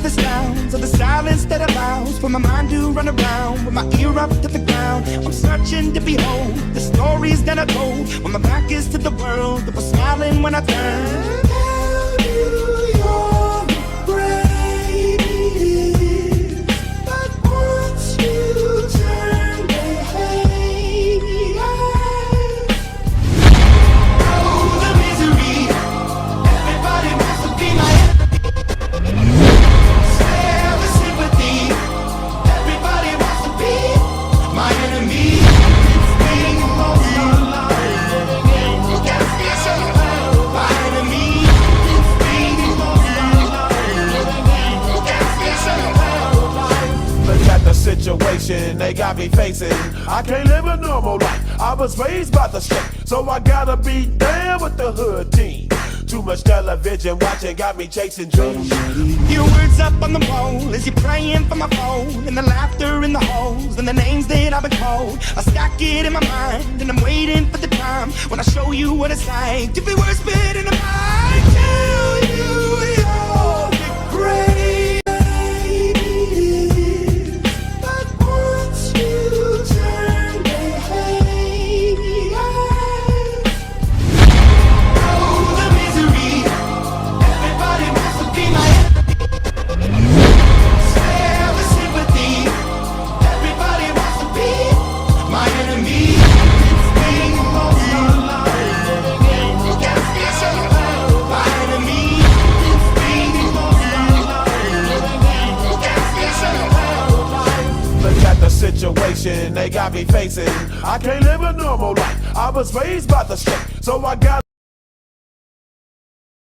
the sounds of the silence that allows for my mind to run around with my ear up to the ground. I'm searching to behold the stories that I told when my back is to the world that was smiling when I turned. Tell you you're great, but once you turn, they hate me. Oh, the misery. Everybody wants to be my enemy. Share the sympathy. Everybody wants to be my enemy. Being most alive. My enemy. Being most alive. Look at the situation they got me facing. I can't live a normal life. I was raised by the street, so I gotta be down with the hood team. Too much television watching got me chasing dreams. Your words up on the wall as you're praying for my phone, and the laughter in the halls and the names that I've been called. I stack it in my mind and I'm waiting for the time when I show you what it's like to be worse fit in the mind. Tell you you're great, but once you turn, they hate me. Oh, the misery. Everybody wants to be my enemy. Share the sympathy. Everybody wants to be my enemy. Being most alive. My enemy. Being most alive. Look at the situation they got me facing. I can't live a normal life. I was raised by the street, so I gotta